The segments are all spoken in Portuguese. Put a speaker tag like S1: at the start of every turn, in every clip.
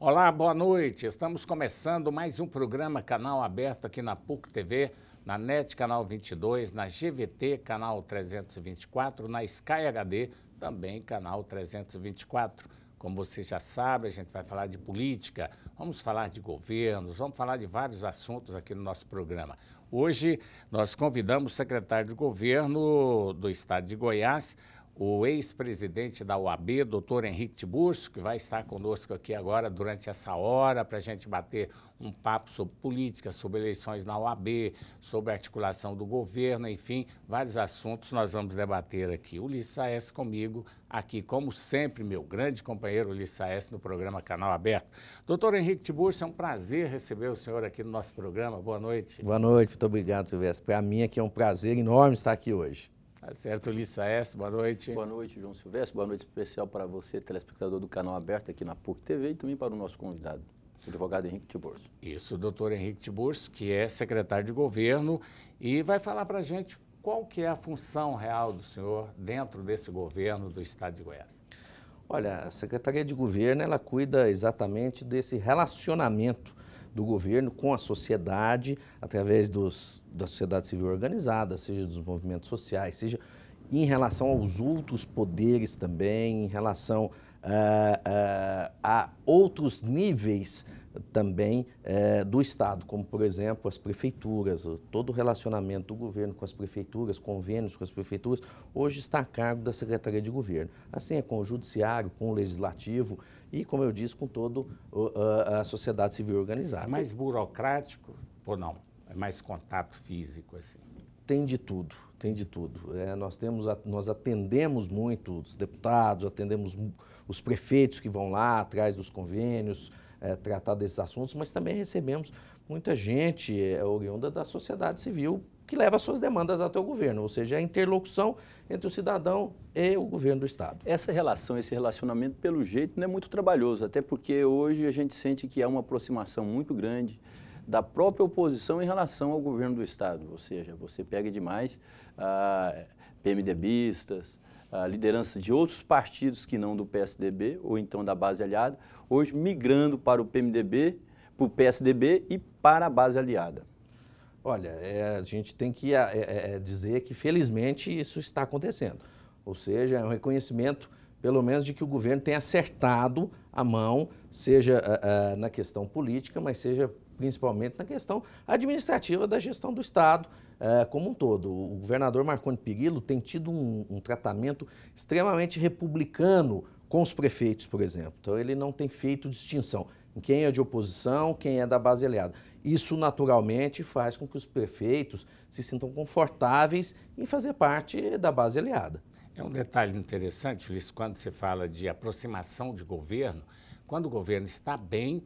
S1: Olá, boa noite. Estamos começando mais um programa Canal Aberto aqui na PUC TV, na NET Canal 22, na GVT Canal 324, na Sky HD, também Canal 324. Como você já sabe, a gente vai falar de política, vamos falar de governos, vamos falar de vários assuntos aqui no nosso programa. Hoje nós convidamos o secretário de Governo do Estado de Goiás, o ex-presidente da OAB, doutor Henrique Tiburcio, que vai estar conosco aqui agora durante essa hora para a gente bater um papo sobre política, sobre eleições na OAB, sobre a articulação do governo, enfim, vários assuntos nós vamos debater aqui. Ulisses Saes comigo, aqui, como sempre, meu grande companheiro Ulisses Saes no programa Canal Aberto. Doutor Henrique Tiburcio, é um prazer receber o senhor aqui no nosso programa. Boa noite.
S2: Boa noite, muito obrigado, Silvestre. Para mim aqui é um prazer enorme estar aqui hoje.
S1: Tá certo, Ulisses Saes, boa noite.
S3: Boa noite, João Silvestre. Boa noite especial para você, telespectador do Canal Aberto aqui na PUC TV e também para o nosso convidado, o advogado Henrique Tiburcio.
S1: Isso, doutor Henrique Tiburcio, que é secretário de Governo e vai falar para a gente qual que é a função real do senhor dentro desse governo do Estado de Goiás.
S2: Olha, a Secretaria de Governo, ela cuida exatamente desse relacionamento do governo com a sociedade, através da sociedade civil organizada, seja dos movimentos sociais, seja em relação aos outros poderes também, em relação a outros níveis também do Estado, como, por exemplo, as prefeituras, todo o relacionamento do governo com as prefeituras, convênios com as prefeituras, hoje está a cargo da Secretaria de Governo. Assim é com o Judiciário, com o Legislativo e, como eu disse, com toda a sociedade civil organizada.
S1: É mais burocrático ou não? É mais contato físico, assim?
S2: Tem de tudo, tem de tudo. Nós atendemos muito os deputados, atendemos os prefeitos que vão lá atrás dos convênios, tratar desses assuntos, mas também recebemos muita gente oriunda da sociedade civil que leva as suas demandas até o governo, ou seja, a interlocução entre o cidadão e o governo do Estado.
S3: Essa relação, esse relacionamento, pelo jeito, não é muito trabalhoso, até porque hoje a gente sente que há uma aproximação muito grande da própria oposição em relação ao governo do Estado, ou seja, você pega demais PMDBistas, lideranças de outros partidos que não do PSDB ou então da base aliada, hoje migrando para o PMDB, para o PSDB e para a base aliada.
S2: Olha, a gente tem que dizer que felizmente isso está acontecendo, ou seja, é um reconhecimento pelo menos de que o governo tem acertado a mão, seja na questão política, mas seja principalmente na questão administrativa da gestão do Estado como um todo. O governador Marconi Perillo tem tido um tratamento extremamente republicano com os prefeitos, por exemplo. Então, ele não tem feito distinção em quem é de oposição, quem é da base aliada. Isso, naturalmente, faz com que os prefeitos se sintam confortáveis em fazer parte da base aliada.
S1: É um detalhe interessante, Ulisses, quando você fala de aproximação de governo, quando o governo está bem,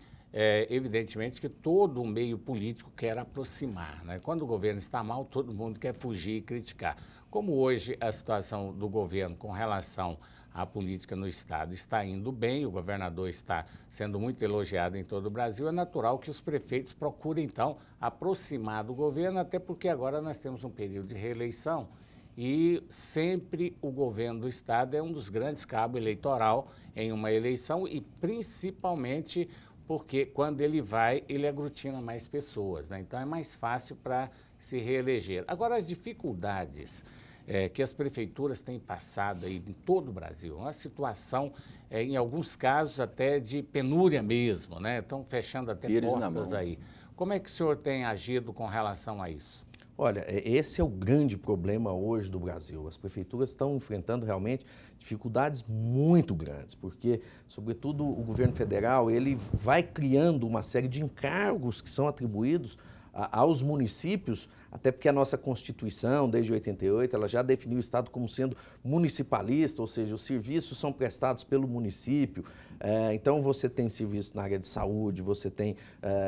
S1: evidentemente que todo o meio político quer aproximar, né? Quando o governo está mal, todo mundo quer fugir e criticar. Como hoje a situação do governo com relação à política no Estado está indo bem, o governador está sendo muito elogiado em todo o Brasil, é natural que os prefeitos procurem, então, aproximar do governo, até porque agora nós temos um período de reeleição e sempre o governo do Estado é um dos grandes cabos eleitoral em uma eleição e principalmente porque quando ele vai, ele aglutina mais pessoas, né? Então é mais fácil para se reeleger. Agora, as dificuldades que as prefeituras têm passado aí em todo o Brasil, uma situação, em alguns casos, até de penúria mesmo, né? Estão fechando até portas aí. Como é que o senhor tem agido com relação a isso?
S2: Olha, esse é o grande problema hoje do Brasil. As prefeituras estão enfrentando realmente dificuldades muito grandes, porque, sobretudo, o governo federal, ele vai criando uma série de encargos que são atribuídos aos municípios, até porque a nossa Constituição, desde 88, ela já definiu o Estado como sendo municipalista, ou seja, os serviços são prestados pelo município. Então, você tem serviços na área de saúde, você tem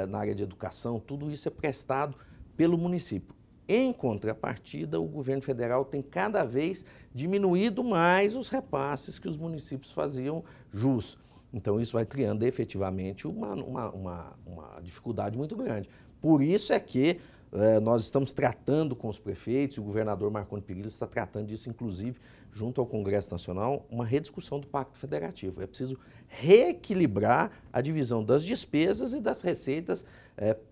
S2: na área de educação, tudo isso é prestado pelo município. Em contrapartida, o governo federal tem cada vez diminuído mais os repasses que os municípios faziam jus. Então, isso vai criando efetivamente uma dificuldade muito grande. Por isso é que nós estamos tratando com os prefeitos, e o governador Marconi Perillo está tratando disso, inclusive, junto ao Congresso Nacional, uma rediscussão do Pacto Federativo. É preciso reequilibrar a divisão das despesas e das receitas,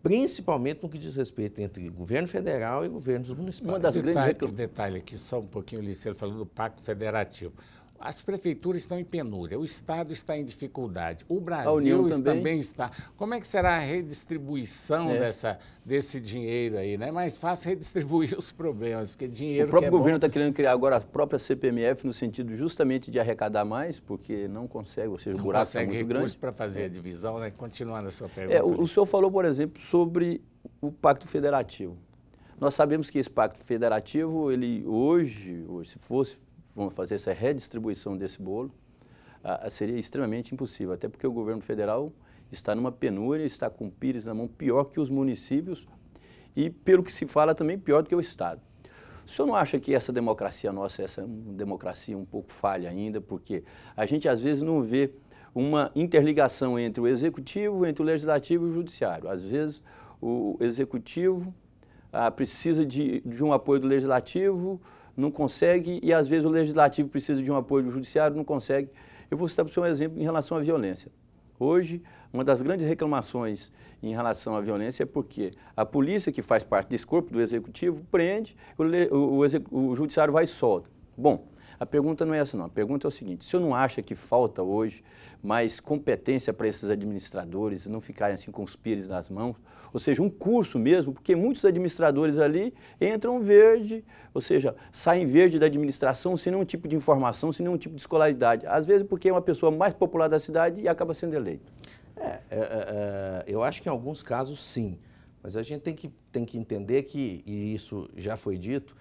S2: principalmente no que diz respeito entre governo federal e governos municipais.
S3: Uma das grandes
S1: detalhe aqui, só um pouquinho, Liceu, falando do Pacto Federativo. As prefeituras estão em penúria, o Estado está em dificuldade, o Brasil também está. Como é que será a redistribuição desse dinheiro aí? Não é mais fácil redistribuir os problemas, porque dinheiro...
S3: O próprio governo está querendo criar agora a própria CPMF no sentido justamente de arrecadar mais, porque não consegue, ou seja, o buraco está muito grande.
S1: Para fazer a divisão, né? Continuando a sua pergunta.
S3: O senhor falou, por exemplo, sobre o Pacto Federativo. Nós sabemos que esse Pacto Federativo, ele hoje se fosse... vamos fazer essa redistribuição desse bolo, seria extremamente impossível, até porque o governo federal está numa penúria, está com o pires na mão, pior que os municípios e, pelo que se fala, também pior do que o Estado. O senhor não acha que essa democracia nossa, essa democracia um pouco falha ainda, porque a gente às vezes não vê uma interligação entre o executivo, entre o legislativo e o judiciário. Às vezes o executivo precisa de um apoio do legislativo, não consegue, e às vezes o legislativo precisa de um apoio do judiciário, não consegue. Eu vou citar para o senhor um exemplo em relação à violência. Hoje, uma das grandes reclamações em relação à violência é porque a polícia, que faz parte desse corpo do executivo, prende, o judiciário vai e solta. Bom, a pergunta não é essa não, a pergunta é o seguinte: o senhor não acha que falta hoje mais competência para esses administradores não ficarem assim com os pires nas mãos? Ou seja, um curso mesmo, porque muitos administradores ali entram verde, ou seja, saem verde da administração sem nenhum tipo de informação, sem nenhum tipo de escolaridade. Às vezes porque é uma pessoa mais popular da cidade e acaba sendo eleito.
S2: Eu acho que em alguns casos sim, mas a gente tem que entender que, e isso já foi dito,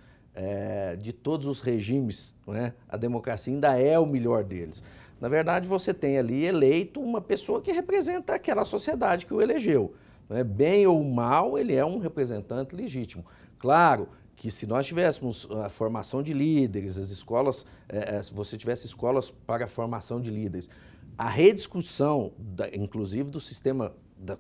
S2: de todos os regimes, não é? A democracia ainda é o melhor deles. Na verdade, você tem ali eleito uma pessoa que representa aquela sociedade que o elegeu. Não é? Bem ou mal, ele é um representante legítimo. Claro que se nós tivéssemos a formação de líderes, as escolas, se você tivesse escolas para a formação de líderes, a rediscussão, inclusive do sistema, da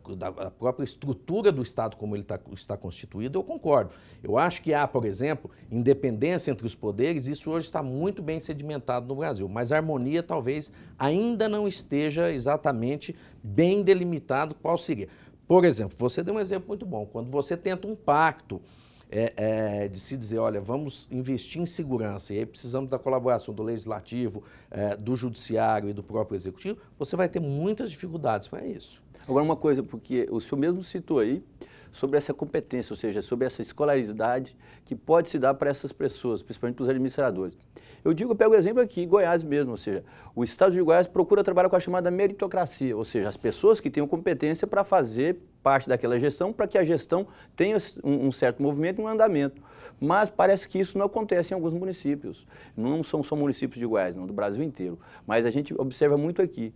S2: própria estrutura do Estado como ele está constituído, eu concordo. Eu acho que há, por exemplo, independência entre os poderes, isso hoje está muito bem sedimentado no Brasil, mas a harmonia talvez ainda não esteja exatamente bem delimitado qual seria. Por exemplo, você deu um exemplo muito bom, quando você tenta um pacto de se dizer, olha, vamos investir em segurança e aí precisamos da colaboração do Legislativo, do Judiciário e do próprio Executivo, você vai ter muitas dificuldades para isso.
S3: Agora uma coisa, porque o senhor mesmo citou aí sobre essa competência, ou seja, sobre essa escolaridade que pode se dar para essas pessoas, principalmente para os administradores. Eu pego o exemplo aqui, Goiás mesmo, ou seja, o Estado de Goiás procura trabalhar com a chamada meritocracia, ou seja, as pessoas que tenham competência para fazer parte daquela gestão, para que a gestão tenha um certo movimento e um andamento. Mas parece que isso não acontece em alguns municípios. Não são só municípios de Goiás, não, do Brasil inteiro. Mas a gente observa muito aqui.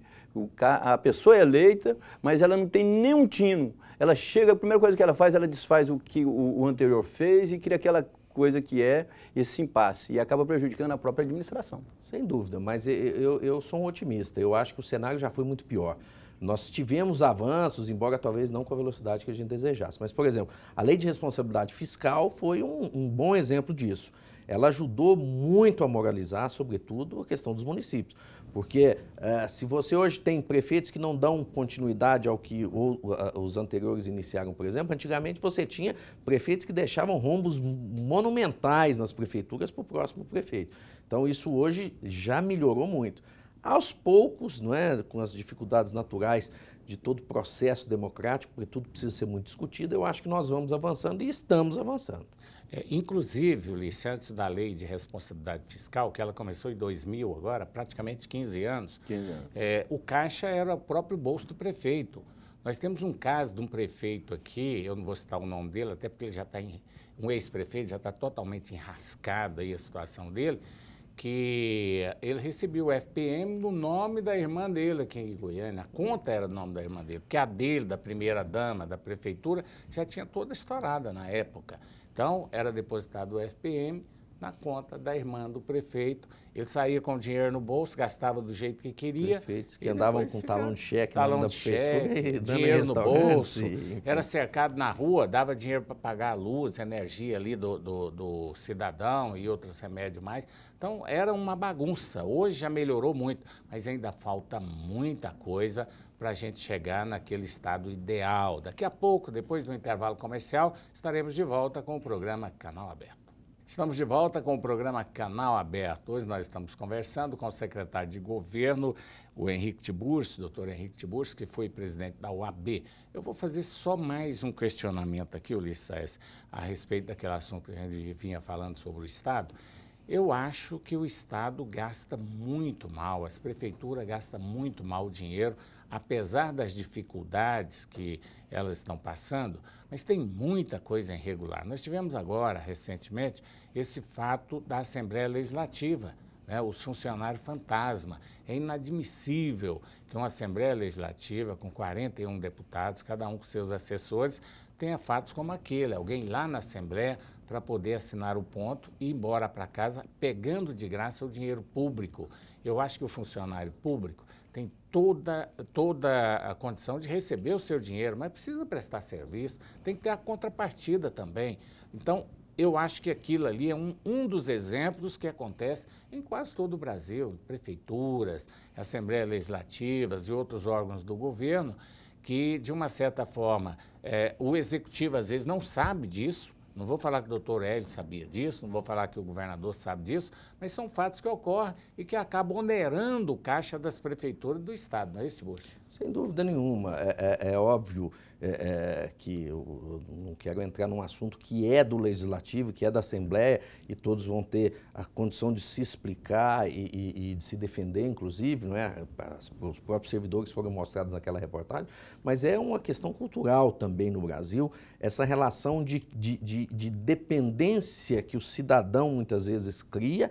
S3: A pessoa é eleita, mas ela não tem nenhum tino. Ela chega, a primeira coisa que ela faz, ela desfaz o que o anterior fez e cria aquela coisa que é esse impasse e acaba prejudicando a própria administração.
S2: Sem dúvida, mas eu sou um otimista. Eu acho que o cenário já foi muito pior. Nós tivemos avanços, embora talvez não com a velocidade que a gente desejasse. Mas, por exemplo, a Lei de Responsabilidade Fiscal foi um bom exemplo disso. Ela ajudou muito a moralizar, sobretudo, a questão dos municípios. Porque se você hoje tem prefeitos que não dão continuidade ao que os anteriores iniciaram, por exemplo, antigamente você tinha prefeitos que deixavam rombos monumentais nas prefeituras para o próximo prefeito. Então, isso hoje já melhorou muito. Aos poucos, não é, com as dificuldades naturais de todo o processo democrático, porque tudo precisa ser muito discutido, eu acho que nós vamos avançando e estamos avançando.
S1: Inclusive, Ulisses, antes da Lei de Responsabilidade Fiscal, que ela começou em 2000 agora, praticamente 15 anos, o caixa era o próprio bolso do prefeito. Nós temos um caso de um prefeito aqui, eu não vou citar o nome dele, até porque ele já está um ex-prefeito, já está totalmente enrascado aí a situação dele, que ele recebeu o FPM no nome da irmã dele aqui em Goiânia. A conta era o nome da irmã dele, porque a dele, da primeira-dama da prefeitura, já tinha toda estourada na época. Então, era depositado o FPM na conta da irmã do prefeito. Ele saía com o dinheiro no bolso, gastava do jeito que queria.
S2: Prefeitos que andavam com talão de cheque,
S1: talão de cheque, dinheiro no bolso, era cercado na rua, dava dinheiro para pagar a luz, a energia ali do cidadão e outros remédios mais. Então, era uma bagunça. Hoje já melhorou muito, mas ainda falta muita coisa para a gente chegar naquele estado ideal. Daqui a pouco, depois do intervalo comercial, estaremos de volta com o programa Canal Aberto. Estamos de volta com o programa Canal Aberto. Hoje nós estamos conversando com o secretário de Governo, o Henrique Tiburcio, doutor Henrique Tiburcio, que foi presidente da OAB. Eu vou fazer só mais um questionamento aqui, Ulisses, a respeito daquele assunto que a gente vinha falando sobre o Estado. Eu acho que o Estado gasta muito mal, as prefeituras gastam muito mal o dinheiro, apesar das dificuldades que elas estão passando, mas tem muita coisa irregular. Nós tivemos agora, recentemente, esse fato da Assembleia Legislativa, né, os funcionários fantasma. É inadmissível que uma Assembleia Legislativa com 41 deputados, cada um com seus assessores, tenha fatos como aquele, alguém lá na Assembleia para poder assinar o ponto e ir embora para casa pegando de graça o dinheiro público. Eu acho que o funcionário público tem toda a condição de receber o seu dinheiro, mas precisa prestar serviço, tem que ter a contrapartida também. Então, eu acho que aquilo ali é um dos exemplos que acontece em quase todo o Brasil, prefeituras, assembleias legislativas e outros órgãos do governo, que, de uma certa forma, o executivo às vezes não sabe disso. Não vou falar que o doutor Hélio sabia disso, não vou falar que o governador sabe disso, mas são fatos que ocorrem e que acabam onerando o caixa das prefeituras do Estado, não é isso, Tiburcio?
S2: Sem dúvida nenhuma. É óbvio que eu não quero entrar num assunto que é do Legislativo, que é da Assembleia, e todos vão ter a condição de se explicar e de se defender, inclusive, não é? Os próprios servidores foram mostrados naquela reportagem, mas é uma questão cultural também no Brasil, essa relação de dependência que o cidadão muitas vezes cria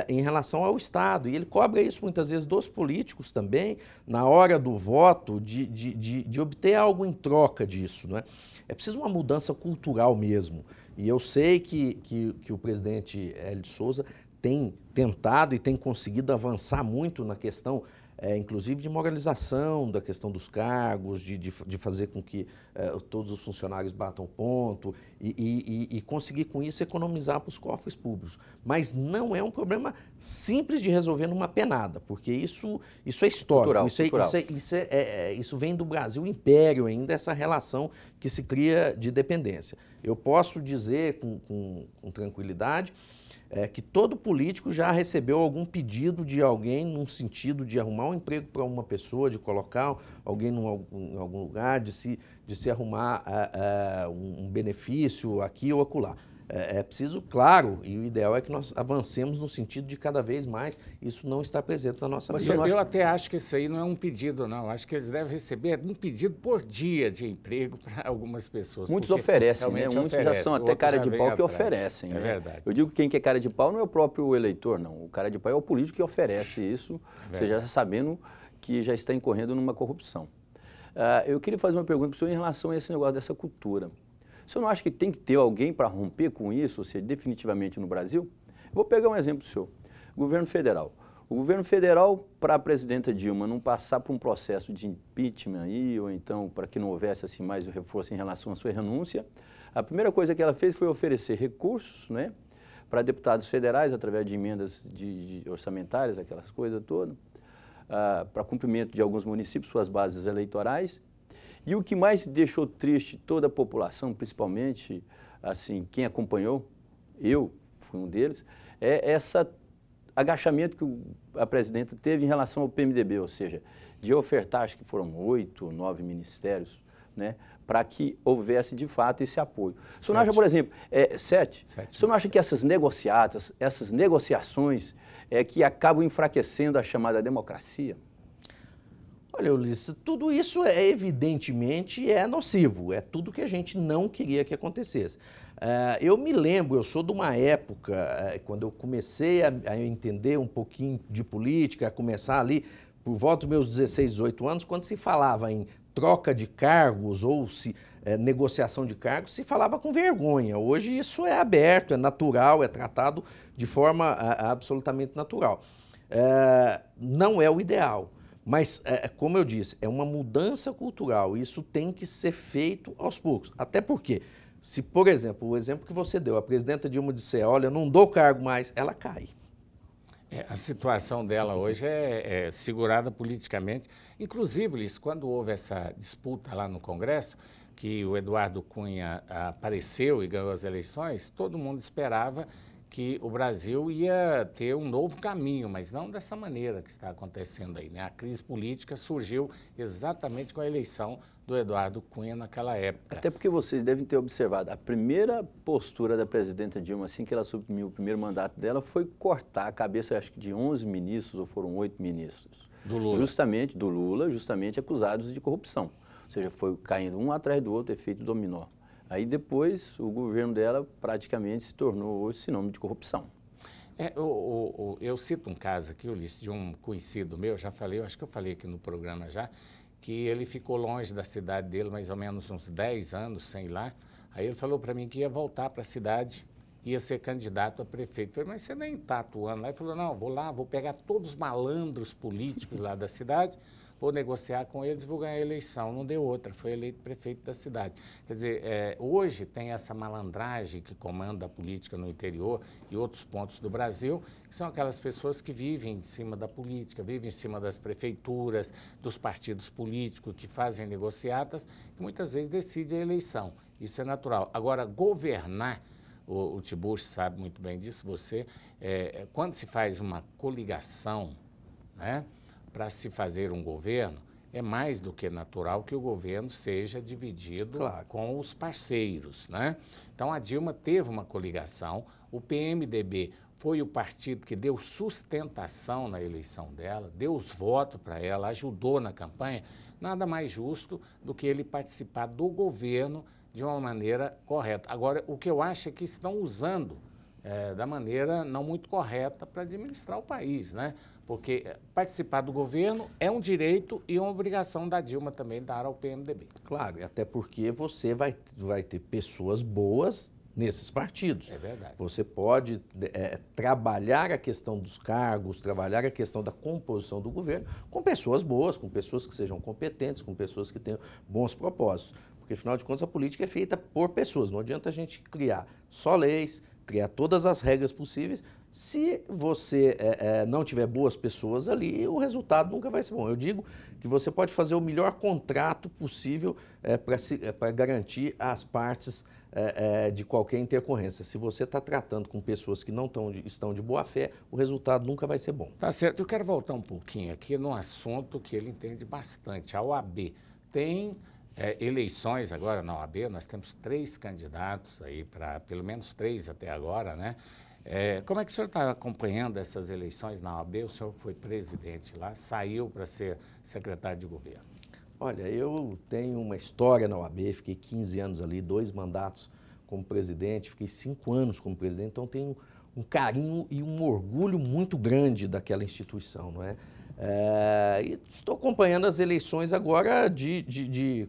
S2: em relação ao Estado. E ele cobra isso muitas vezes dos políticos também, na hora do voto, de obter algo em troca disso, não é? É preciso uma mudança cultural mesmo. E eu sei que o presidente Hélio de Souza tem tentado e tem conseguido avançar muito na questão, inclusive de moralização da questão dos cargos, de fazer com que todos os funcionários batam ponto e conseguir com isso economizar para os cofres públicos. Mas não é um problema simples de resolver numa penada, porque isso é histórico, isso vem do Brasil Império ainda, essa relação que se cria de dependência. Eu posso dizer com tranquilidade que todo político já recebeu algum pedido de alguém num sentido de arrumar um emprego para uma pessoa, de colocar alguém em algum lugar, de se arrumar um benefício aqui ou acolá. É preciso, claro, e o ideal é que nós avancemos no sentido de cada vez mais isso não estar presente na nossa vida.
S1: Eu até acho que isso aí não é um pedido, não. Acho que eles devem receber um pedido por dia de emprego para algumas pessoas.
S3: Muitos oferecem, né? Muitos já são até cara de pau que oferecem.
S1: É verdade.
S3: Eu digo que quem é cara de pau não é o próprio eleitor, não. O cara de pau é o político que oferece isso, você já sabendo que já está incorrendo numa corrupção. Eu queria fazer uma pergunta para o senhor em relação a esse negócio dessa cultura. O senhor não acha que tem que ter alguém para romper com isso, ou seja, definitivamente no Brasil? Eu vou pegar um exemplo do senhor. Governo federal. O governo federal, para a presidenta Dilma não passar por um processo de impeachment aí, ou então para que não houvesse assim, mais reforço em relação à sua renúncia, a primeira coisa que ela fez foi oferecer recursos, né, para deputados federais, através de emendas orçamentárias, aquelas coisas todas, para cumprimento de alguns municípios, suas bases eleitorais. E o que mais deixou triste toda a população, principalmente assim, quem acompanhou, eu fui um deles, é esse agachamento que a presidenta teve em relação ao PMDB, ou seja, de ofertar, acho que foram 8 ou 9 ministérios, né, para que houvesse de fato esse apoio. O senhor não acha, por exemplo, 7? O senhor não acha que essas negociações que acabam enfraquecendo a chamada democracia?
S2: Olha, Ulisses, tudo isso evidentemente nocivo, é tudo que a gente não queria que acontecesse. Eu me lembro, eu sou de uma época, quando eu comecei a entender um pouquinho de política, a começar ali por volta dos meus 16, 18 anos, quando se falava em troca de cargos ou negociação de cargos, se falava com vergonha. Hoje isso é aberto, é natural, é tratado de forma absolutamente natural. Não é o ideal, mas, como eu disse, é uma mudança cultural. Isso tem que ser feito aos poucos. Até porque, se, por exemplo, o exemplo que você deu, a presidenta Dilma disser, olha, não dou cargo mais, ela cai.
S1: A situação dela hoje é segurada politicamente. Inclusive, Ulisses, quando houve essa disputa lá no Congresso, que o Eduardo Cunha apareceu e ganhou as eleições, todo mundo esperava que o Brasil ia ter um novo caminho, mas não dessa maneira que está acontecendo aí, né? A crise política surgiu exatamente com a eleição do Eduardo Cunha naquela época.
S3: Até porque vocês devem ter observado, a primeira postura da presidenta Dilma, assim que ela assumiu o primeiro mandato dela, foi cortar a cabeça, acho que de 11 ministros, ou foram 8 ministros.
S1: Do Lula.
S3: Justamente acusados de corrupção. Ou seja, foi caindo um atrás do outro, efeito dominó. Aí depois o governo dela praticamente se tornou sinônimo de corrupção.
S1: Eu cito um caso aqui, Ulisses, de um conhecido meu, já falei, eu acho que eu falei aqui no programa já, que ele ficou longe da cidade dele mais ou menos uns 10 anos sem ir lá. Aí ele falou para mim que ia voltar para a cidade, ia ser candidato a prefeito. Eu falei, mas você nem está atuando lá? Ele falou, não, vou lá, vou pegar todos os malandros políticos lá da cidade, vou negociar com eles, vou ganhar a eleição. Não deu outra, foi eleito prefeito da cidade. Quer dizer, hoje tem essa malandragem que comanda a política no interior e outros pontos do Brasil, que são aquelas pessoas que vivem em cima da política, vivem em cima das prefeituras, dos partidos políticos, que fazem negociatas, que muitas vezes decidem a eleição. Isso é natural. Agora, governar, o Tiburcio sabe muito bem disso, quando se faz uma coligação, né, para se fazer um governo, é mais do que natural que o governo seja dividido com os parceiros, né? Então, a Dilma teve uma coligação, o PMDB foi o partido que deu sustentação na eleição dela, deu os votos para ela, ajudou na campanha. Nada mais justo do que ele participar do governo de uma maneira correta. Agora, o que eu acho é que estão usando da maneira não muito correta para administrar o país, né? Porque participar do governo é um direito e uma obrigação da Dilma também dar ao PMDB.
S2: Claro, até porque você vai ter pessoas boas nesses partidos.
S1: É verdade.
S2: Você pode trabalhar a questão dos cargos, trabalhar a questão da composição do governo com pessoas boas, com pessoas que sejam competentes, com pessoas que tenham bons propósitos. Porque, afinal de contas, a política é feita por pessoas. Não adianta a gente criar só leis, criar todas as regras possíveis. Se você não tiver boas pessoas ali, o resultado nunca vai ser bom. Eu digo que você pode fazer o melhor contrato possível para garantir as partes de qualquer intercorrência. Se você está tratando com pessoas que não estão de boa fé, o resultado nunca vai ser bom.
S1: Tá certo. Eu quero voltar um pouquinho aqui num assunto que ele entende bastante. A OAB tem eleições agora na OAB, nós temos 3 candidatos aí, pelo menos 3 até agora, né? Como é que o senhor está acompanhando essas eleições na OAB? O senhor foi presidente lá, saiu para ser secretário de governo.
S2: Olha, eu tenho uma história na OAB, fiquei 15 anos ali, 2 mandatos como presidente, fiquei 5 anos como presidente, então tenho um carinho e um orgulho muito grande daquela instituição, não é? E estou acompanhando as eleições agora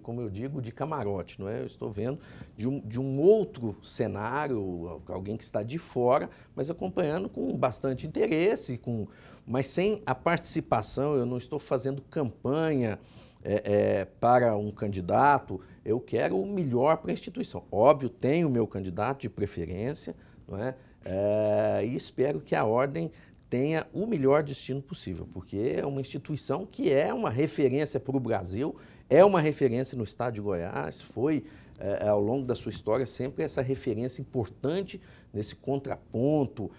S2: como eu digo, de camarote, não é? Eu estou vendo de um outro cenário, alguém que está de fora, mas acompanhando com bastante interesse, mas sem a participação. Eu não estou fazendo campanha para um candidato, eu quero o melhor para a instituição. Óbvio, tenho o meu candidato de preferência, não é? E espero que a ordem tenha o melhor destino possível, porque é uma instituição que é uma referência para o Brasil, é uma referência no estado de Goiás, foi, ao longo da sua história, sempre essa referência importante nesse contraponto,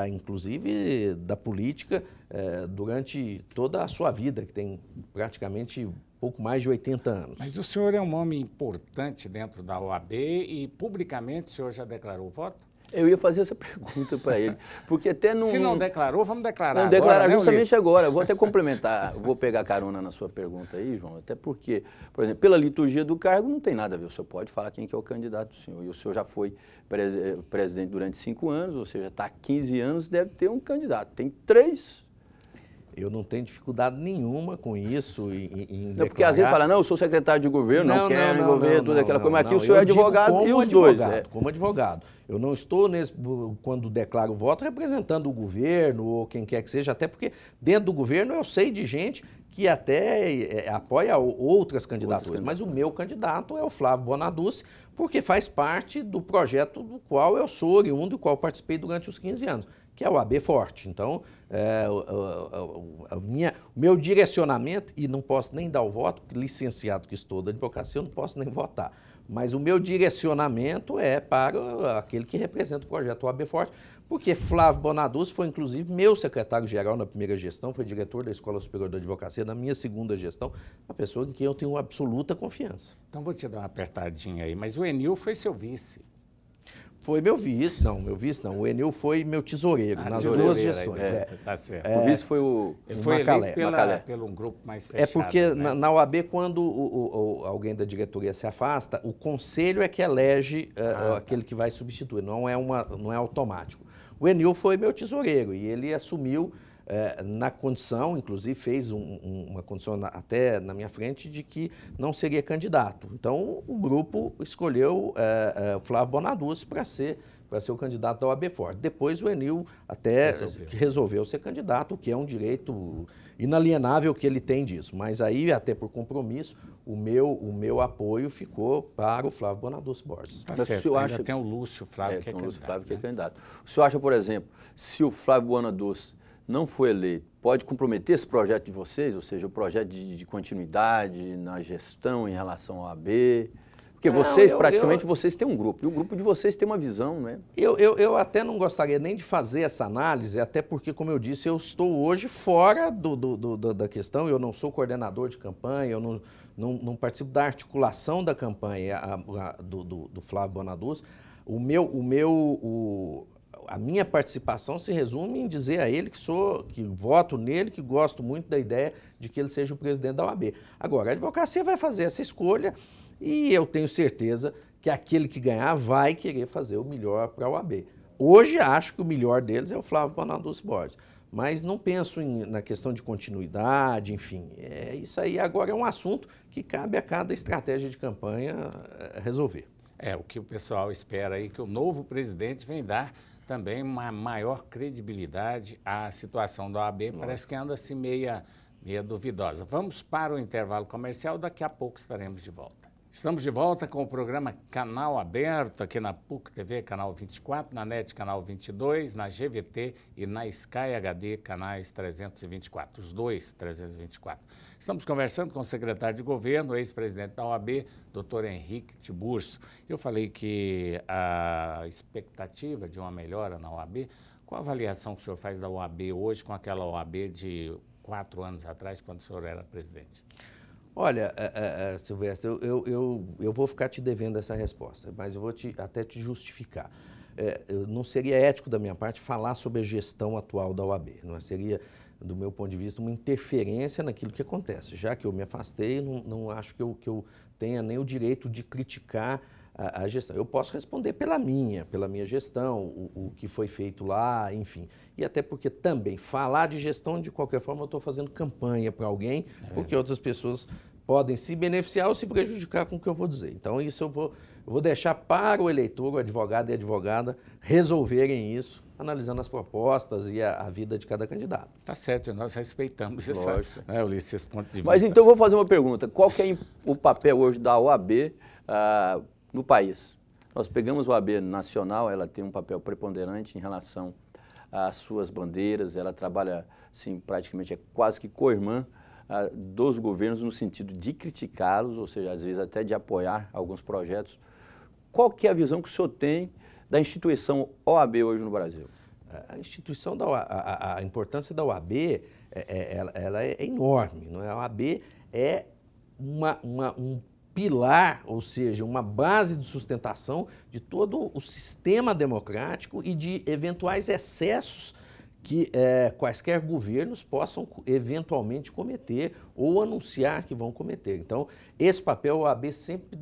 S2: inclusive da política, durante toda a sua vida, que tem praticamente pouco mais de 80 anos.
S1: Mas o senhor é um homem importante dentro da OAB e publicamente o senhor já declarou voto?
S3: Eu ia fazer essa pergunta para ele, porque até não...
S1: Se não declarou, vamos declarar
S3: agora. Vamos declarar justamente agora. Eu vou até complementar, vou pegar carona na sua pergunta aí, João, até porque, por exemplo, pela liturgia do cargo não tem nada a ver. O senhor pode falar quem que é o candidato do senhor. E o senhor já foi presidente durante 5 anos, ou seja, está há 15 anos, deve ter um candidato. Tem 3
S2: Eu não tenho dificuldade nenhuma com isso em
S3: não, porque às vezes fala, não, eu sou secretário de governo, não quero envolver tudo aquela coisa, mas aqui o senhor é advogado e os dois.
S2: Como advogado. Eu não estou, quando declaro o voto, representando o governo ou quem quer que seja, até porque dentro do governo eu sei de gente que até apoia outras candidaturas, mas o meu candidato é o Flávio Bonaduce, porque faz parte do projeto do qual eu sou oriundo, do qual participei durante os 15 anos, que é o AB Forte. Então, o meu direcionamento, e não posso nem dar o voto, porque licenciado que estou da advocacia, eu não posso nem votar, mas o meu direcionamento é para aquele que representa o projeto o AB Forte, porque Flávio Bonaduce foi, inclusive, meu secretário-geral na primeira gestão, foi diretor da Escola Superior da Advocacia na minha segunda gestão, uma pessoa em quem eu tenho absoluta confiança.
S1: Então, vou te dar uma apertadinha aí, mas o Enil foi seu vice.
S2: Foi meu vice, não, o Enil foi meu tesoureiro nas duas gestões.
S1: Tá certo.
S3: O vice foi o
S1: Macalé. Pelo um grupo mais fechado.
S2: É porque
S1: né?
S2: na OAB, quando alguém da diretoria se afasta, o conselho é que elege aquele que vai substituir, não é automático. O Enil foi meu tesoureiro e ele assumiu na condição, inclusive fez uma condição até na minha frente de que não seria candidato. Então o grupo escolheu o Flávio Bonaduce para ser o candidato da OAB Forte. Depois o Enil até resolveu ser candidato, o que é um direito inalienável que ele tem disso. Mas aí, até por compromisso, o meu apoio ficou para o Flávio Bonaduce Borges.
S1: Tá certo. Ainda tem o Lúcio Flávio, que é candidato.
S3: Lúcio Flávio, que é candidato. O senhor acha, por exemplo, se o Flávio Bonaduce não for eleito, pode comprometer esse projeto de vocês, ou seja, o projeto de continuidade na gestão em relação ao AB? Porque vocês, praticamente, vocês têm um grupo, e o grupo de vocês tem uma visão, né?
S2: Eu até não gostaria nem de fazer essa análise, até porque, como eu disse, eu estou hoje fora da questão, eu não sou coordenador de campanha, eu não participo da articulação da campanha do Flávio Bonaduce. A minha participação se resume em dizer a ele que voto nele, que gosto muito da ideia de que ele seja o presidente da OAB. Agora, a advocacia vai fazer essa escolha e eu tenho certeza que aquele que ganhar vai querer fazer o melhor para a OAB. Hoje acho que o melhor deles é o Flávio Bonaduce Borges, mas não penso na questão de continuidade, enfim. Isso aí agora é um assunto que cabe a cada estratégia de campanha resolver.
S1: O que o pessoal espera aí, que o novo presidente vem dar também uma maior credibilidade à situação da OAB, parece que anda assim meia duvidosa. Vamos para o intervalo comercial, daqui a pouco estaremos de volta. Estamos de volta com o programa Canal Aberto, aqui na PUC TV, canal 24, na NET, canal 22, na GVT e na Sky HD, canais 324, os dois 324. Estamos conversando com o secretário de governo, ex-presidente da OAB, doutor Henrique Tiburcio. Eu falei que a expectativa de uma melhora na OAB, qual a avaliação que o senhor faz da OAB hoje com aquela OAB de 4 anos atrás, quando o senhor era presidente?
S2: Olha, Silvestre, eu vou ficar te devendo essa resposta, mas eu vou até te justificar. Não seria ético da minha parte falar sobre a gestão atual da OAB. Não seria, do meu ponto de vista, uma interferência naquilo que acontece. Já que eu me afastei, não acho que eu tenha nem o direito de criticar a gestão. Eu posso responder pela minha gestão, o que foi feito lá, enfim. E até porque também falar de gestão, de qualquer forma, eu estou fazendo campanha para alguém, porque outras pessoas podem se beneficiar ou se prejudicar com o que eu vou dizer. Então, isso eu vou deixar para o eleitor, o advogado e a advogada, resolverem isso, analisando as propostas e a vida de cada candidato.
S1: Tá certo, nós respeitamos Ulisses, esse ponto de vista.
S3: Mas então eu vou fazer uma pergunta. Qual que é o papel hoje da OAB no país? Nós pegamos a OAB nacional, ela tem um papel preponderante em relação às suas bandeiras, ela trabalha, assim, praticamente quase que co-irmã dos governos no sentido de criticá-los, ou seja, às vezes até de apoiar alguns projetos. Qual que é a visão que o senhor tem da instituição OAB hoje no Brasil?
S2: A instituição a importância da OAB ela é enorme, não é? A OAB é um pilar, ou seja, uma base de sustentação de todo o sistema democrático e de eventuais excessos que quaisquer governos possam eventualmente cometer ou anunciar que vão cometer. Então, esse papel a OAB sempre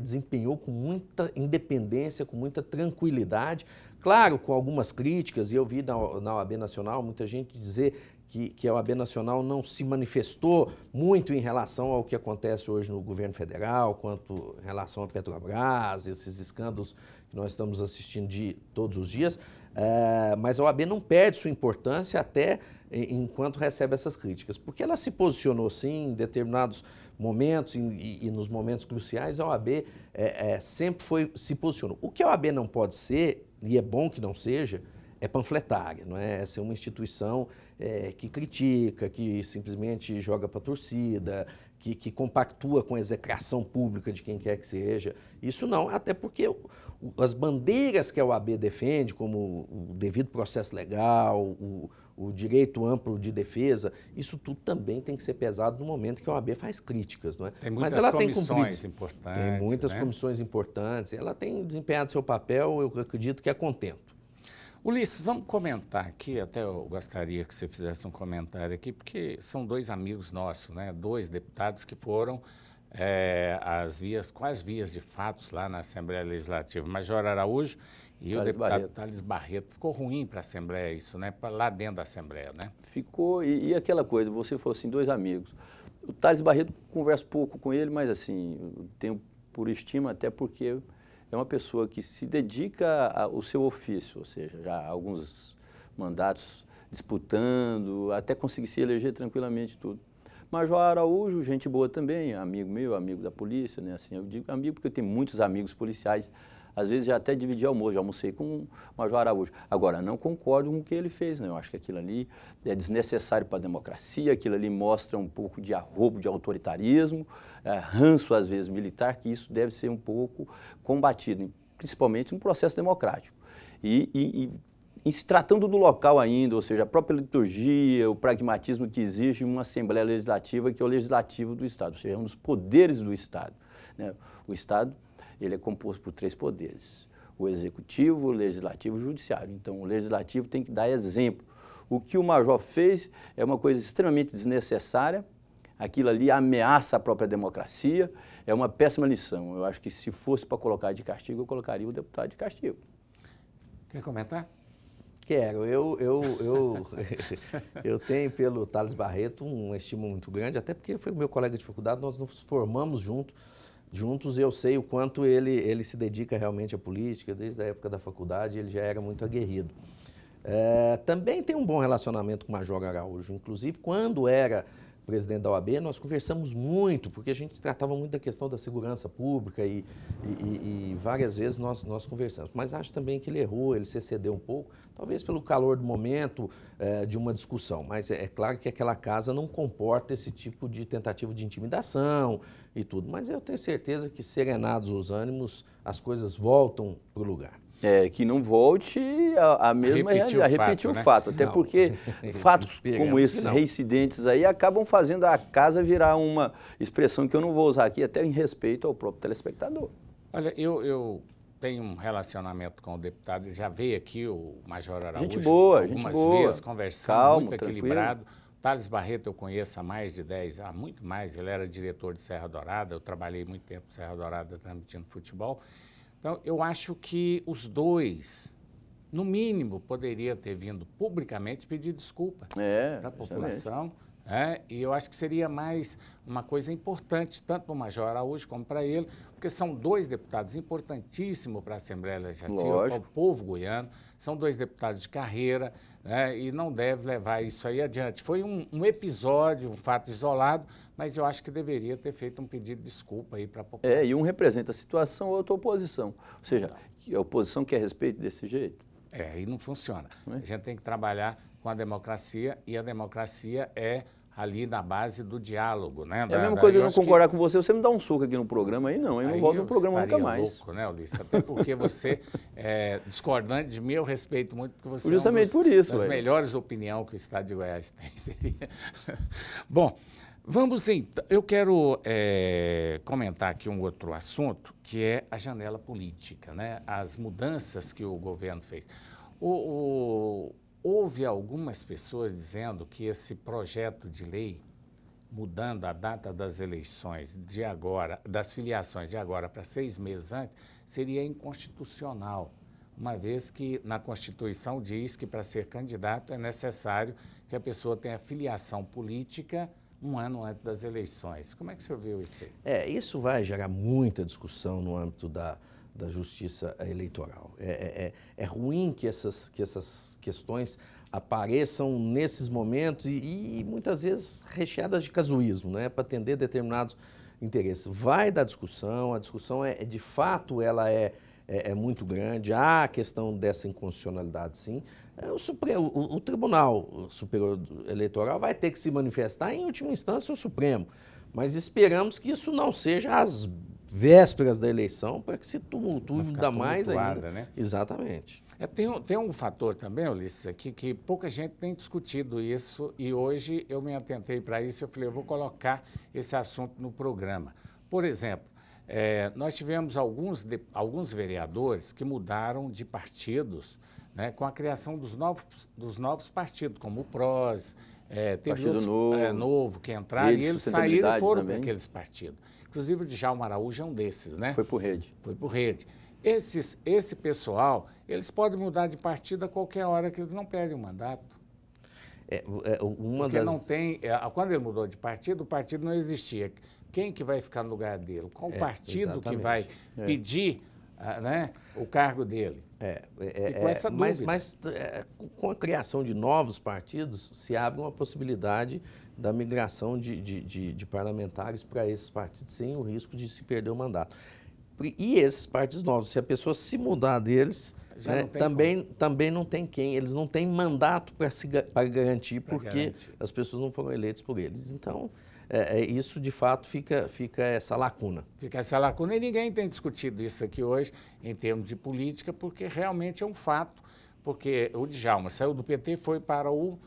S2: desempenhou com muita independência, com muita tranquilidade, claro, com algumas críticas, e eu vi na OAB Nacional muita gente dizer que a OAB Nacional não se manifestou muito em relação ao que acontece hoje no governo federal, quanto em relação à Petrobras, esses escândalos que nós estamos assistindo todos os dias, mas a OAB não perde sua importância até enquanto recebe essas críticas, porque ela se posicionou sim em determinados momentos e nos momentos cruciais, a OAB sempre se posicionou. O que a OAB não pode ser, e é bom que não seja, é panfletária, não é? Ser uma instituição que critica, que simplesmente joga para a torcida, que compactua com a execração pública de quem quer que seja. Isso não, até porque as bandeiras que a OAB defende, como o devido processo legal, o direito amplo de defesa, isso tudo também tem que ser pesado no momento que a OAB faz críticas, não é?
S1: Tem muitas
S2: Mas ela
S1: comissões importantes.
S2: Tem muitas
S1: né?
S2: comissões importantes, ela tem desempenhado seu papel, eu acredito que a contento.
S1: Ulisses, vamos comentar aqui, até eu gostaria que você fizesse um comentário aqui, porque são dois amigos nossos, né? Dois deputados que foram quais vias de fatos lá na Assembleia Legislativa, Major Araújo e o deputado Thales Barreto. Ficou ruim para a Assembleia isso, né? Lá dentro da Assembleia, né?
S3: Ficou, e aquela coisa, você falou assim, dois amigos. O Thales Barreto, converso pouco com ele, mas assim, eu tenho por estima, até porque é uma pessoa que se dedica ao seu ofício, ou seja, já há alguns mandatos disputando, até conseguir se eleger tranquilamente tudo. Major Araújo, gente boa também, amigo meu, amigo da polícia, né? Assim, eu digo amigo porque eu tenho muitos amigos policiais, às vezes já até dividi almoço, já almocei com o Major Araújo. Agora, não concordo com o que ele fez, né? Eu acho que aquilo ali é desnecessário para a democracia, aquilo ali mostra um pouco de arrobo, de autoritarismo, ranço às vezes militar, que isso deve ser um pouco combatido, principalmente no processo democrático. Em se tratando do local ainda, ou seja, a própria liturgia, o pragmatismo que exige uma Assembleia Legislativa, que é o legislativo do Estado, ou seja, é um dos poderes do Estado, né? O Estado, ele é composto por 3 poderes, o Executivo, o Legislativo e o Judiciário. Então, o Legislativo tem que dar exemplo. O que o Major fez é uma coisa extremamente desnecessária, aquilo ali ameaça a própria democracia, é uma péssima lição. Eu acho que se fosse para colocar de castigo, eu colocaria o deputado de castigo.
S1: Quer comentar?
S2: Quero. Eu tenho pelo Thales Barreto um estímulo muito grande, até porque foi meu colega de faculdade, nós nos formamos juntos e eu sei o quanto ele se dedica realmente à política, desde a época da faculdade ele já era muito aguerrido. Também tem um bom relacionamento com o Major Araújo, inclusive quando era presidente da OAB, nós conversamos muito, porque a gente tratava muito da questão da segurança pública e várias vezes nós conversamos. Mas acho também que ele errou, ele se excedeu um pouco, talvez pelo calor do momento de uma discussão. Mas é claro que aquela casa não comporta esse tipo de tentativa de intimidação e tudo. Mas eu tenho certeza que, serenados os ânimos, as coisas voltam para o lugar.
S3: Que não volte a mesma realidade, a repetir o fato. Até porque fatos como esses reincidentes aí acabam fazendo a casa virar uma expressão que eu não vou usar aqui, até em respeito ao próprio telespectador.
S1: Olha, eu tenho um relacionamento com o deputado, ele já veio aqui, o Major Araújo,
S3: gente boa,
S1: algumas vezes, conversando,
S3: calmo,
S1: muito equilibrado. Thales Barreto eu conheço há mais de 10, muito mais, ele era diretor de Serra Dourada, eu trabalhei muito tempo em Serra Dourada transmitindo futebol. Então, eu acho que os dois, no mínimo, poderiam ter vindo publicamente pedir desculpa para a população. E eu acho que seria mais uma coisa importante, tanto para o Major Araújo como para ele, porque são 2 deputados importantíssimos para a Assembleia Legislativa, para o povo goiano, são 2 deputados de carreira, e não deve levar isso aí adiante. Foi um episódio, um fato isolado, mas eu acho que deveria ter feito um pedido de desculpa aí para a população.
S3: E um representa a situação, outro a oposição. Ou seja, a oposição quer respeito desse jeito?
S1: Aí não funciona. A gente tem que trabalhar com a democracia e a democracia é ali na base do diálogo, né?
S3: É a mesma coisa eu não concordar com você me dá um soco aqui no programa, aí não, eu não volto no programa nunca mais.
S1: Louco, né, Ulisses? Até porque você é discordante de mim, eu respeito muito, porque você
S3: justamente por isso,
S1: das melhores opiniões que o Estado de Goiás tem. Seria. Bom, vamos então, eu quero comentar aqui um outro assunto, que é a janela política, né? As mudanças que o governo fez. Houve algumas pessoas dizendo que esse projeto de lei, mudando a data das eleições de agora, das filiações de agora para 6 meses antes, seria inconstitucional. uma vez que na Constituição diz que para ser candidato é necessário que a pessoa tenha filiação política um ano antes das eleições. Como é que o senhor viu isso aí?
S2: Isso vai gerar muita discussão no âmbito da justiça eleitoral. É ruim que essas questões apareçam nesses momentos e muitas vezes recheadas de casuísmo, né, para atender determinados interesses. Vai dar discussão, a discussão de fato ela é muito grande, há a questão dessa inconstitucionalidade, sim. O Tribunal Superior Eleitoral vai ter que se manifestar, em última instância, o Supremo, mas esperamos que isso não seja às vésperas da eleição, para que se tumultue ainda mais ainda.
S1: Né?
S2: Exatamente.
S1: Tem um fator também, Ulisses, aqui, que pouca gente tem discutido isso, e hoje eu me atentei para isso, eu falei, eu vou colocar esse assunto no programa. Por exemplo, nós tivemos alguns vereadores que mudaram de partidos, né, com a criação dos novos partidos, como o PROS, teve outros novo que entraram, e eles saíram e foram para aqueles partidos. Inclusive o Djalma Araújo é um desses, né?
S3: Foi por Rede.
S1: Foi por Rede. Esse pessoal, eles podem mudar de partido a qualquer hora, que eles não perdem o mandato. Porque não tem... quando ele mudou de partido, o partido não existia. Quem que vai ficar no lugar dele? Qual partido
S2: exatamente.
S1: Que vai pedir né, o cargo dele?
S2: E com essa dúvida. Mas com a criação de novos partidos, se abre uma possibilidade da migração de parlamentares para esses partidos, sem o risco de se perder o mandato. E esses partidos novos, se a pessoa se mudar deles, também não tem quem, eles não têm mandato para garantir, porque as pessoas não foram eleitas por eles. Então, isso de fato fica essa lacuna.
S1: Fica essa lacuna, e ninguém tem discutido isso aqui hoje em termos de política, porque realmente é um fato, porque o Djalma saiu do PT e foi para o...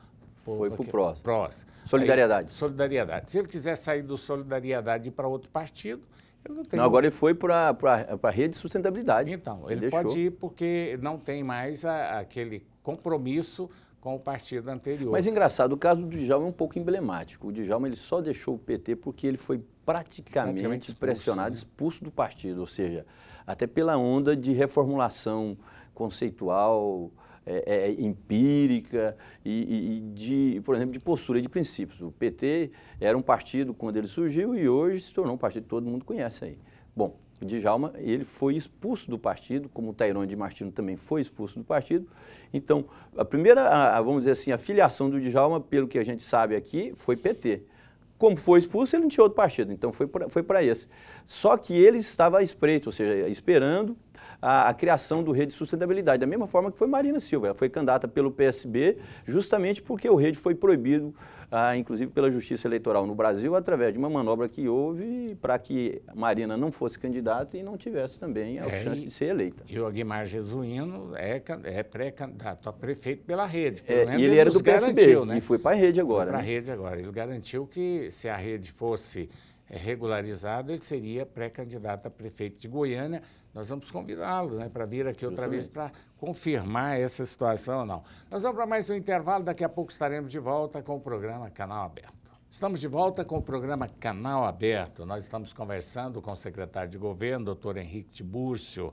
S3: Foi para o
S1: PROS.
S3: Solidariedade.
S1: Solidariedade. Se ele quiser sair do Solidariedade e ir para outro partido, ele não tem...
S3: Não, agora ele foi para a Rede de Sustentabilidade.
S1: Então, ele pode ir porque não tem mais aquele compromisso com o partido anterior.
S3: Mas engraçado, o caso do Djalma é um pouco emblemático. O Djalma ele só deixou o PT porque ele foi praticamente pressionado, expulso do partido, ou seja, até pela onda de reformulação conceitual, empírica e por exemplo, de postura e de princípios. O PT era um partido quando ele surgiu e hoje se tornou um partido que todo mundo conhece aí. Bom, o Djalma, ele foi expulso do partido, como o Tairone de Martino também foi expulso do partido. Então, a primeira, vamos dizer assim, a filiação do Djalma, pelo que a gente sabe aqui, foi PT. Como foi expulso, ele não tinha outro partido, então foi para esse. Só que ele estava à espreita, ou seja, esperando a criação do Rede de Sustentabilidade, da mesma forma que foi Marina Silva. Ela foi candidata pelo PSB justamente porque o Rede foi proibido, inclusive pela Justiça Eleitoral no Brasil, através de uma manobra que houve para que Marina não fosse candidata e não tivesse também a chance de ser eleita.
S1: E o Aguimar Jesuíno é pré-candidato a prefeito pela Rede.
S3: E ele era do PSB, né? E foi para a Rede agora.
S1: Foi para a Rede agora. Ele garantiu que se a Rede fosse regularizada, ele seria pré-candidato a prefeito de Goiânia. Nós vamos convidá-lo, né, para vir aqui outra vez para confirmar essa situação ou não. Nós vamos para mais um intervalo, daqui a pouco estaremos de volta com o programa Canal Aberto. Estamos de volta com o programa Canal Aberto. Nós estamos conversando com o secretário de Governo, doutor Henrique Tibúrcio.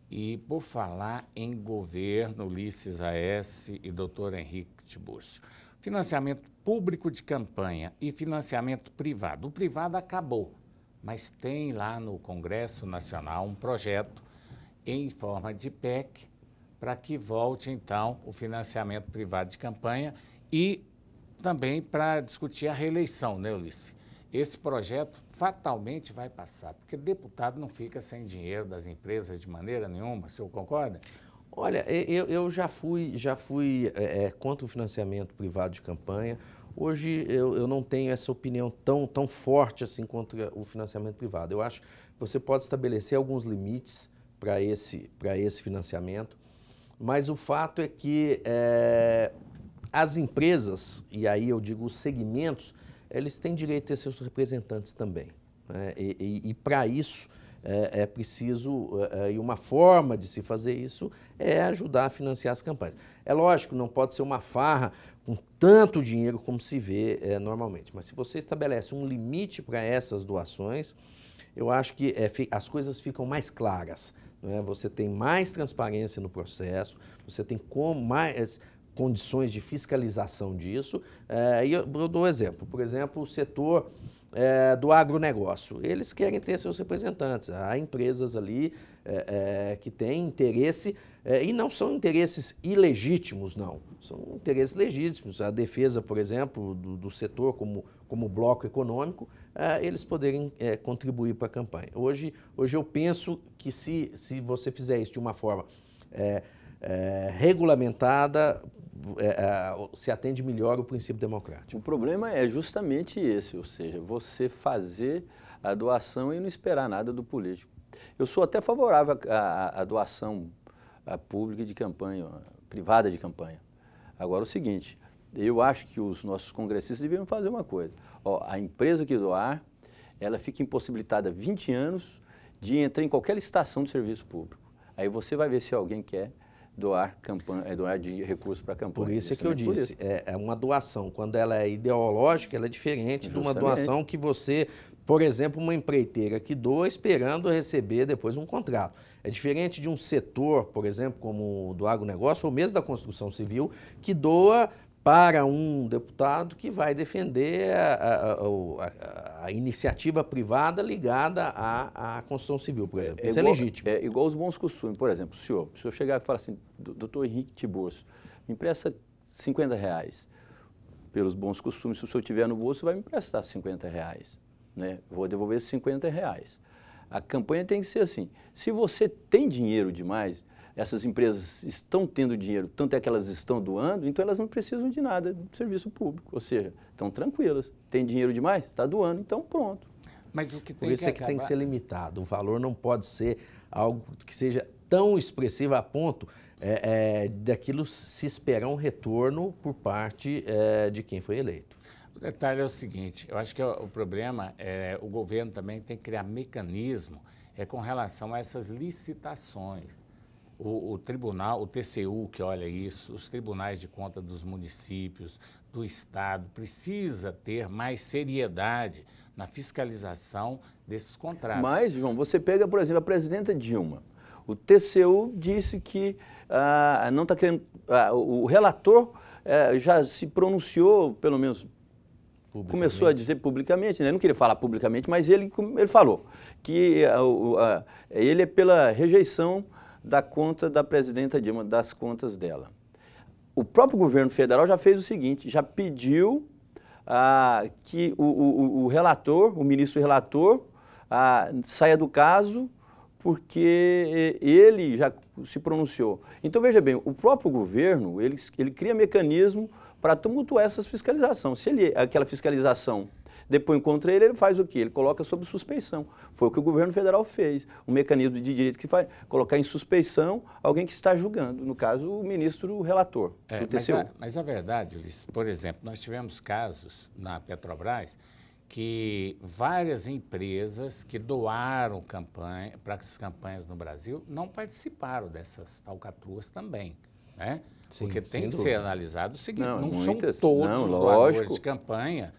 S1: E por falar em governo, Ulisses Aécio e doutor Henrique Tibúrcio. Financiamento público de campanha e financiamento privado. O privado acabou, mas tem lá no Congresso Nacional um projeto em forma de PEC para que volte, então, o financiamento privado de campanha e também para discutir a reeleição, né, Ulisses? Esse projeto fatalmente vai passar, porque deputado não fica sem dinheiro das empresas de maneira nenhuma, o senhor concorda?
S2: Olha, eu já fui contra o financiamento privado de campanha. Hoje eu não tenho essa opinião tão forte assim contra o financiamento privado. Eu acho que você pode estabelecer alguns limites para esse financiamento, mas o fato é que as empresas, e aí eu digo os segmentos, eles têm direito a ter seus representantes também, né? E para isso é preciso, e uma forma de se fazer isso é ajudar a financiar as campanhas. É lógico, não pode ser uma farra com tanto dinheiro como se vê normalmente, mas se você estabelece um limite para essas doações, eu acho que as coisas ficam mais claras, não é? Você tem mais transparência no processo, você tem mais condições de fiscalização disso. E eu dou um exemplo. Por exemplo, o setor do agronegócio. Eles querem ter seus representantes. Há empresas ali que têm interesse, e não são interesses ilegítimos, não. São interesses legítimos. A defesa, por exemplo, do setor como bloco econômico, eles poderem contribuir para a campanha. Hoje eu penso que se você fizer isso de uma forma regulamentada, se atende melhor o princípio democrático.
S3: O problema é justamente esse, ou seja, você fazer a doação e não esperar nada do político. Eu sou até favorável à doação pública de campanha, privada de campanha. Agora, o seguinte, eu acho que os nossos congressistas deveriam fazer uma coisa. A empresa que doar, ela fica impossibilitada 20 anos de entrar em qualquer licitação de serviço público. Aí você vai ver se alguém quer doar de recursos para a campanha.
S2: Por isso é que eu disse, é uma doação. Quando ela é ideológica, ela é diferente de uma doação que você, por exemplo, uma empreiteira que doa esperando receber depois um contrato. É diferente de um setor, por exemplo, como o do agronegócio ou mesmo da construção civil, que doa para um deputado que vai defender a iniciativa privada ligada à construção civil, por exemplo. Isso é legítimo.
S3: É igual os bons costumes. Por exemplo, se o senhor chegar e falar assim, doutor Henrique Tiburcio, me empresta R$50. Pelos bons costumes, se o senhor tiver no bolso, vai me emprestar R$50. Né? Vou devolver R$50. A campanha tem que ser assim. Se você tem dinheiro demais, essas empresas estão tendo dinheiro, tanto é que elas estão doando, então elas não precisam de nada do serviço público. Ou seja, estão tranquilas. Tem dinheiro demais? Está doando, então pronto.
S1: Mas o que tem
S2: Por isso que tem que ser limitado. O valor não pode ser algo que seja tão expressivo a ponto daquilo se esperar um retorno por parte de quem foi eleito.
S1: O detalhe é o seguinte, eu acho que o problema o governo também tem que criar mecanismo com relação a essas licitações. O tribunal, o TCU que olha isso, os tribunais de conta dos municípios, do Estado, precisa ter mais seriedade na fiscalização desses contratos.
S3: Mas, João, você pega, por exemplo, a presidenta Dilma. O TCU disse que não está querendo... o relator já se pronunciou, pelo menos começou a dizer publicamente, né? Não queria falar publicamente, mas ele falou que ele é pela rejeição da conta da presidenta Dilma, das contas dela. O próprio governo federal já fez o seguinte, já pediu que o relator, o ministro relator, saia do caso porque ele já se pronunciou. Então, veja bem, o próprio governo, ele cria mecanismo para tumultuar essa fiscalização. Se aquela fiscalização depõe contra ele, ele faz o quê? Ele coloca sob suspeição. Foi o que o governo federal fez. Um mecanismo de direito que faz colocar em suspeição alguém que está julgando, no caso, o ministro relator do TCU.
S1: Mas a verdade, Ulisses, por exemplo, nós tivemos casos na Petrobras que várias empresas que doaram para as campanhas no Brasil não participaram dessas falcatruas também, né?
S2: Sim,
S1: porque tem que ser analisado o seguinte, não são
S3: muitas,
S1: todos os doadores de campanha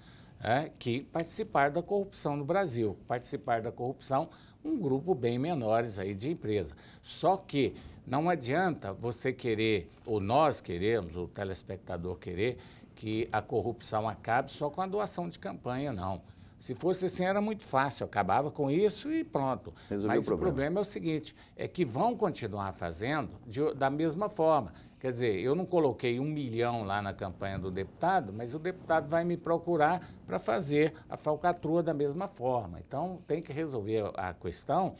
S1: que participaram da corrupção no Brasil. Participaram da corrupção um grupo bem menores aí de empresa. Só que não adianta você querer, ou nós queremos, o telespectador querer, que a corrupção acabe só com a doação de campanha, não. Se fosse assim, era muito fácil, acabava com isso e pronto. Mas o problema é o seguinte, é que vão continuar fazendo da mesma forma. Quer dizer, eu não coloquei 1 milhão lá na campanha do deputado, mas o deputado vai me procurar para fazer a falcatrua da mesma forma. Então, tem que resolver a questão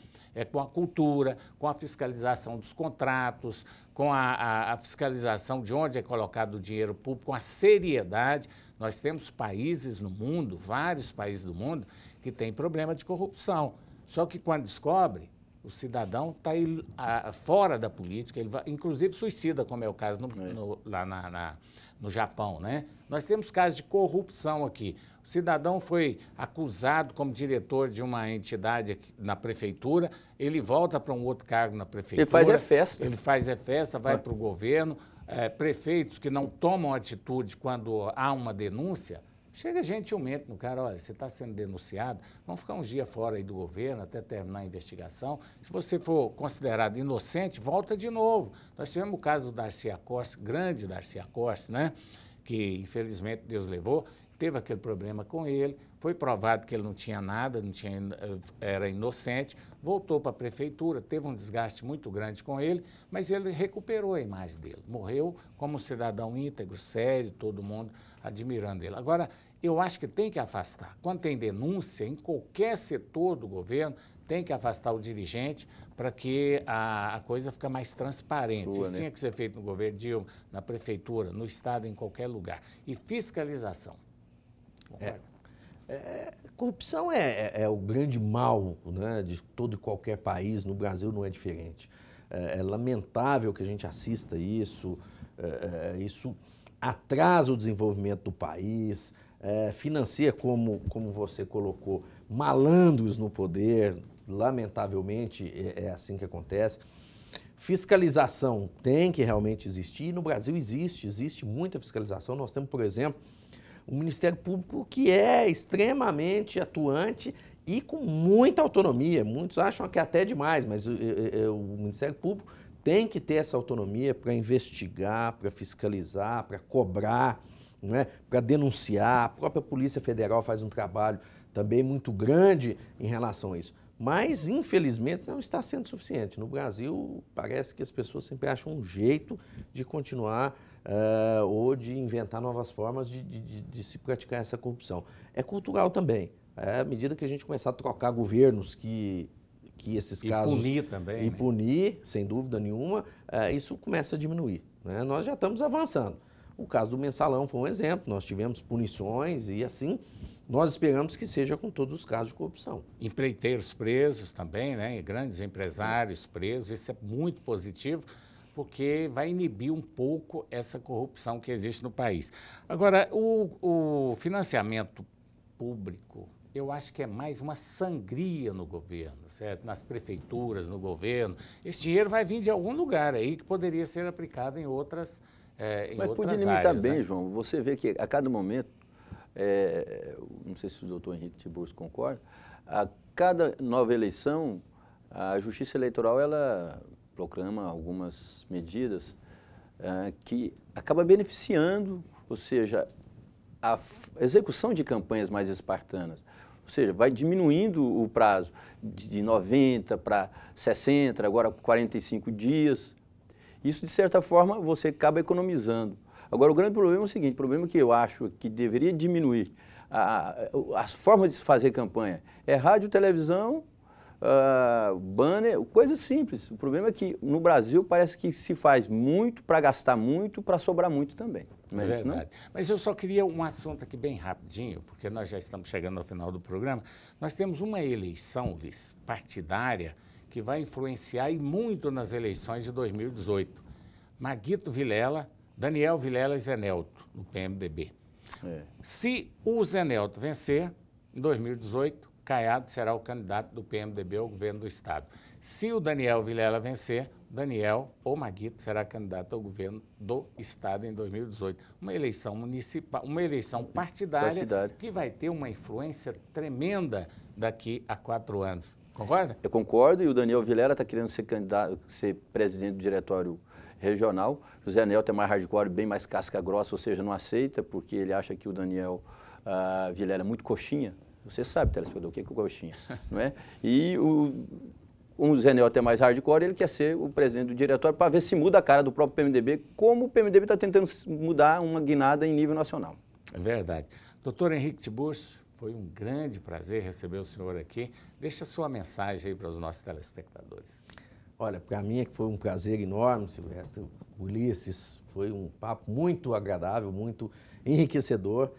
S1: com a cultura, com a fiscalização dos contratos, com a fiscalização de onde é colocado o dinheiro público, com a seriedade. Nós temos países no mundo, vários países do mundo, que têm problema de corrupção. Só que quando descobre, o cidadão está fora da política, ele vai, inclusive suicida, como é o caso lá no Japão, né? Nós temos casos de corrupção aqui. O cidadão foi acusado como diretor de uma entidade aqui na prefeitura, ele volta para um outro cargo na prefeitura.
S3: Ele faz festa.
S1: Ele faz festa, vai para o governo. Prefeitos que não tomam atitude quando há uma denúncia, chega gentilmente no cara, olha, você está sendo denunciado, vamos ficar uns dias fora aí do governo até terminar a investigação. Se você for considerado inocente, volta de novo. Nós tivemos o caso do Darcy Acosta, grande Darcy Acosta, né? Que infelizmente Deus levou, teve aquele problema com ele, foi provado que ele não tinha nada, era inocente, voltou para a prefeitura, teve um desgaste muito grande com ele, mas ele recuperou a imagem dele, morreu como um cidadão íntegro, sério, todo mundo admirando ele. Agora, eu acho que tem que afastar. Quando tem denúncia, em qualquer setor do governo, tem que afastar o dirigente para que a coisa fique mais transparente. Isso tinha que ser feito no governo Dilma, na prefeitura, no estado, em qualquer lugar. E fiscalização.
S2: Corrupção é o grande mal, né, de todo e qualquer país, no Brasil não é diferente. É lamentável que a gente assista isso, isso atrasa o desenvolvimento do país, financia, como você colocou, malandros no poder, lamentavelmente é assim que acontece. Fiscalização tem que realmente existir, e no Brasil existe muita fiscalização. Nós temos, por exemplo, um Ministério Público que é extremamente atuante e com muita autonomia. Muitos acham que é até demais, mas o Ministério Público tem que ter essa autonomia para investigar, para fiscalizar, para cobrar, né, para denunciar. A própria Polícia Federal faz um trabalho também muito grande em relação a isso. Mas, infelizmente, não está sendo suficiente. No Brasil, parece que as pessoas sempre acham um jeito de continuar ou de inventar novas formas de se praticar essa corrupção. É cultural também. À medida que a gente começar a trocar governos que esses casos...
S1: E punir também.
S2: E punir, sem dúvida nenhuma, isso começa a diminuir, né? Nós já estamos avançando. O caso do Mensalão foi um exemplo. Nós tivemos punições e, assim, nós esperamos que seja com todos os casos de corrupção.
S1: Empreiteiros presos também, né? Grandes empresários presos, isso é muito positivo, porque vai inibir um pouco essa corrupção que existe no país. Agora, o financiamento público, eu acho que é mais uma sangria no governo, certo? Nas prefeituras, no governo. Esse dinheiro vai vir de algum lugar aí que poderia ser aplicado em outras áreas.
S3: Mas podia limitar bem, né? João. Você vê que a cada momento, não sei se o doutor Henrique Tiburcio concorda, a cada nova eleição, a Justiça Eleitoral ela proclama algumas medidas que acaba beneficiando, ou seja, a execução de campanhas mais espartanas. Ou seja, vai diminuindo o prazo de 90 para 60, agora 45 dias. Isso, de certa forma, você acaba economizando. Agora, o grande problema é o seguinte, o problema que eu acho que deveria diminuir as formas de se fazer campanha é rádio, televisão, banner, coisas simples. O problema é que no Brasil parece que se faz muito para gastar muito, para sobrar muito também. Não é
S1: verdade.
S3: Isso, não?
S1: Mas eu só queria um assunto aqui bem rapidinho, porque nós já estamos chegando ao final do programa. Nós temos uma eleição, Luiz, partidária, que vai influenciar e muito nas eleições de 2018. Maguito Vilela, Daniel Vilela e Zé Nelto, no PMDB. Se o Zé Nelto vencer, em 2018, Caiado será o candidato do PMDB ao governo do Estado. Se o Daniel Vilela vencer, Daniel ou Maguito será candidato ao governo do Estado em 2018. Uma eleição municipal, uma eleição partidária que vai ter uma influência tremenda daqui a 4 anos. Concorda?
S3: Eu concordo, e o Daniel Vilela está querendo ser candidato, ser presidente do diretório regional. O Zé Nelto é mais hardcore, bem mais casca grossa, ou seja, não aceita, porque ele acha que o Daniel Vilela é muito coxinha. Você sabe, telespectador, o que é coxinha, não é? E o Zé Nelto é mais hardcore, ele quer ser o presidente do diretório para ver se muda a cara do próprio PMDB, como o PMDB está tentando mudar uma guinada em nível nacional.
S1: É verdade. Doutor Henrique Tiburcio, foi um grande prazer receber o senhor aqui. Deixa a sua mensagem aí para os nossos telespectadores.
S2: Olha, para mim é que foi um prazer enorme, Silvestre, Ulisses, foi um papo muito agradável, muito enriquecedor.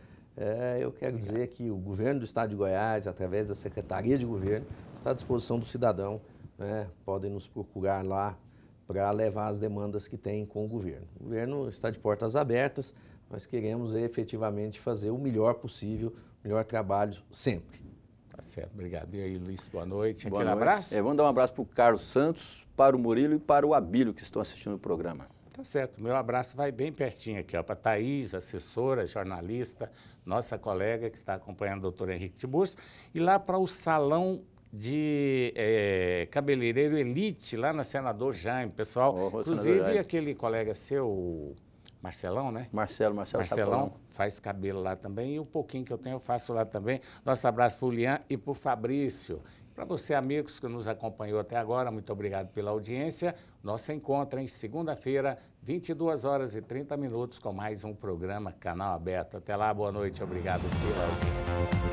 S2: Eu quero dizer que o governo do Estado de Goiás, através da Secretaria de Governo, está à disposição do cidadão, né? Podem nos procurar lá para levar as demandas que tem com o governo. O governo está de portas abertas, nós queremos efetivamente fazer o melhor possível, o melhor trabalho sempre.
S1: Tá certo, obrigado. E aí, Luiz, boa noite.
S3: Aquele abraço. Vamos dar um abraço para o Carlos Santos, para o Murilo e para o Abílio, que estão assistindo o programa.
S1: Tá certo, meu abraço vai bem pertinho aqui, ó, para Thaís, assessora, jornalista, nossa colega que está acompanhando o doutor Henrique Tiburcio, e lá para o salão de cabeleireiro Elite, lá na Senador Jaime, pessoal. Inclusive aquele colega seu, Marcelão, né?
S3: Marcelão
S1: Chapelão, faz cabelo lá também, e o pouquinho que eu tenho eu faço lá também. Nosso abraço para o Lian e para o Fabrício. Para você, amigos que nos acompanhou até agora, muito obrigado pela audiência. Nosso encontro em segunda-feira, 22h30, com mais um programa Canal Aberto. Até lá, boa noite, obrigado pela audiência.